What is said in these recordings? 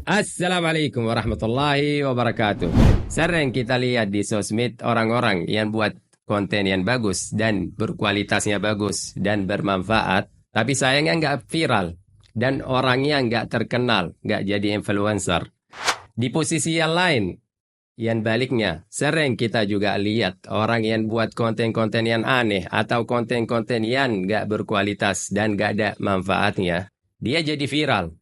Assalamualaikum warahmatullahi wabarakatuh. Sering kita lihat di sosmed orang-orang yang buat konten yang bagus dan berkualitasnya bagus dan bermanfaat, tapi sayangnya nggak viral dan orangnya nggak terkenal, nggak jadi influencer. Di posisi yang lain, yang baliknya, sering kita juga lihat orang yang buat konten-konten yang aneh atau konten-konten yang nggak berkualitas dan nggak ada manfaatnya, dia jadi viral.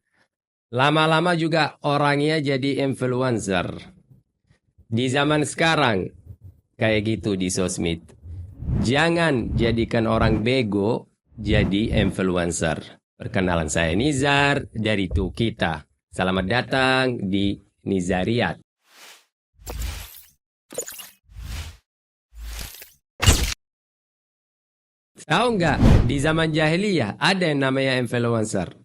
Lama-lama juga orangnya jadi influencer. Di zaman sekarang, kayak gitu di sosmed. Jangan jadikan orang bego jadi influencer. Perkenalan saya Nizar dari Tukita. Selamat datang di Nizariat. Tahu nggak, di zaman jahiliyah ada yang namanya influencer.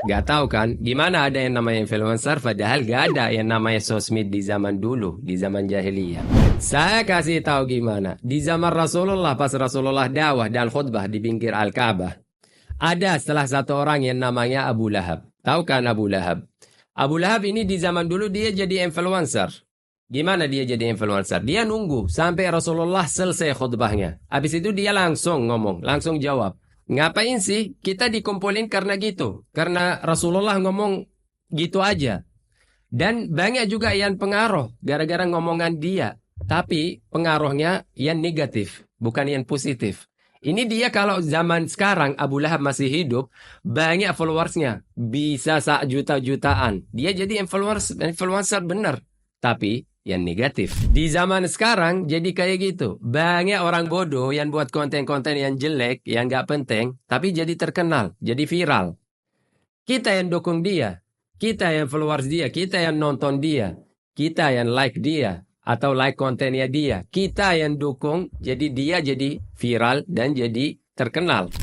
Gak tahu kan, gimana ada yang namanya influencer, padahal gak ada yang namanya sosmed di zaman dulu, di zaman jahiliyah. Saya kasih tahu gimana. Di zaman Rasulullah, pas Rasulullah dakwah dan khutbah di pinggir Al-Ka'bah, ada salah satu orang yang namanya Abu Lahab. Tahu kan Abu Lahab? Abu Lahab ini di zaman dulu dia jadi influencer. Gimana dia jadi influencer? Dia nunggu sampai Rasulullah selesai khutbahnya. Habis itu dia langsung ngomong, langsung jawab. Ngapain sih kita dikumpulin karena gitu? Karena Rasulullah ngomong gitu aja. Dan banyak juga yang pengaruh gara-gara ngomongan dia. Tapi pengaruhnya yang negatif, bukan yang positif. Ini dia kalau zaman sekarang Abu Lahab masih hidup, banyak followersnya. Bisa juta-jutaan. Dia jadi influencer benar. Tapi yang negatif. Di zaman sekarang jadi kayak gitu. Banyak orang bodoh yang buat konten-konten yang jelek, yang gak penting, tapi jadi terkenal, jadi viral. Kita yang dukung dia, kita yang followers dia, kita yang nonton dia, kita yang like dia, atau like kontennya dia, kita yang dukung, jadi dia jadi viral dan jadi terkenal.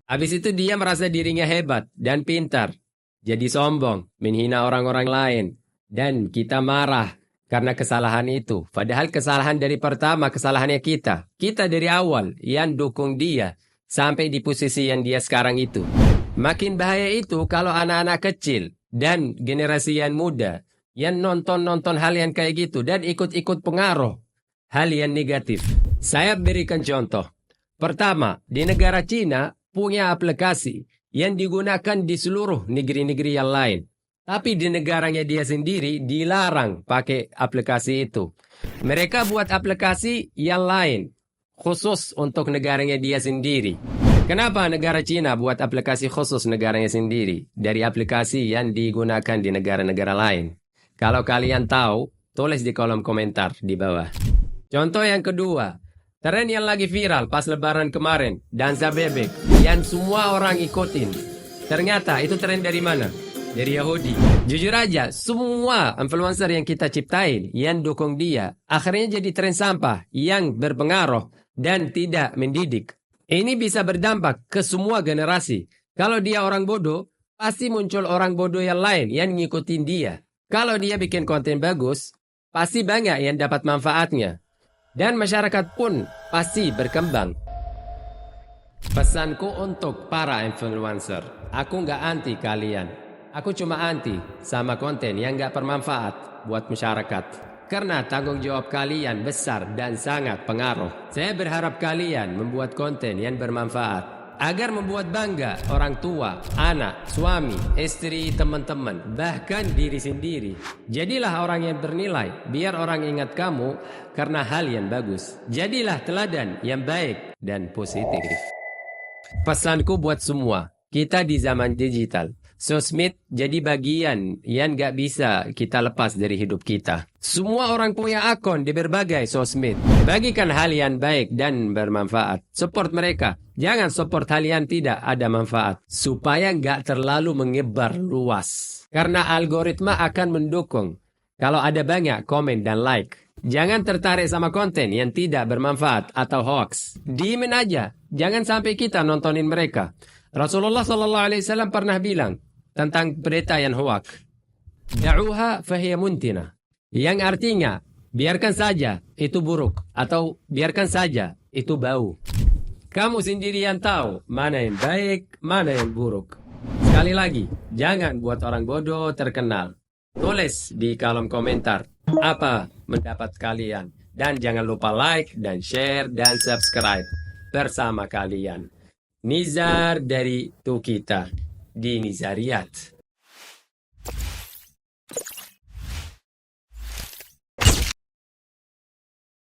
Habis itu dia merasa dirinya hebat dan pintar, jadi sombong, menghina orang-orang lain, dan kita marah karena kesalahan itu. Padahal kesalahan dari pertama, kesalahannya kita. Kita dari awal yang dukung dia sampai di posisi yang dia sekarang itu. Makin bahaya itu kalau anak-anak kecil dan generasi yang muda yang nonton-nonton hal yang kayak gitu dan ikut-ikut pengaruh hal yang negatif. Saya berikan contoh. Pertama, di negara Cina punya aplikasi yang digunakan di seluruh negeri-negeri yang lain. Tapi di negaranya dia sendiri dilarang pakai aplikasi itu. Mereka buat aplikasi yang lain, khusus untuk negaranya dia sendiri. Kenapa negara Cina buat aplikasi khusus negaranya sendiri dari aplikasi yang digunakan di negara-negara lain? Kalau kalian tahu, tulis di kolom komentar di bawah. Contoh yang kedua, tren yang lagi viral pas lebaran kemarin, dansa bebek, yang semua orang ikutin. Ternyata itu tren dari mana? Dari Yahudi. Jujur aja, semua influencer yang kita ciptain, yang dukung dia, akhirnya jadi tren sampah yang berpengaruh dan tidak mendidik. Ini bisa berdampak ke semua generasi. Kalau dia orang bodoh, pasti muncul orang bodoh yang lain yang ngikutin dia. Kalau dia bikin konten bagus, pasti banyak yang dapat manfaatnya. Dan masyarakat pun pasti berkembang. Pesanku untuk para influencer, aku nggak anti kalian. Aku cuma anti sama konten yang gak bermanfaat buat masyarakat. Karena tanggung jawab kalian besar dan sangat pengaruh. Saya berharap kalian membuat konten yang bermanfaat. Agar membuat bangga orang tua, anak, suami, istri, teman-teman, bahkan diri sendiri. Jadilah orang yang bernilai, biar orang ingat kamu karena hal yang bagus. Jadilah teladan yang baik dan positif. Pesanku buat semua, kita di zaman digital. Sosmed jadi bagian yang gak bisa kita lepas dari hidup kita. Semua orang punya akun di berbagai sosmed. Bagikan hal yang baik dan bermanfaat. Support mereka. Jangan support hal yang tidak ada manfaat. Supaya gak terlalu menyebar luas. Karena algoritma akan mendukung kalau ada banyak komen dan like. Jangan tertarik sama konten yang tidak bermanfaat atau hoax. Diemin aja. Jangan sampai kita nontonin mereka. Rasulullah SAW pernah bilang tentang berita yang hoak. Da'uha fahiya muntina. Yang artinya, biarkan saja itu buruk. Atau biarkan saja itu bau. Kamu sendiri yang tahu mana yang baik, mana yang buruk. Sekali lagi, jangan buat orang bodoh terkenal. Tulis di kolom komentar apa pendapat kalian. Dan jangan lupa like dan share dan subscribe bersama kalian. Nizar dari Tukita di Nizariat.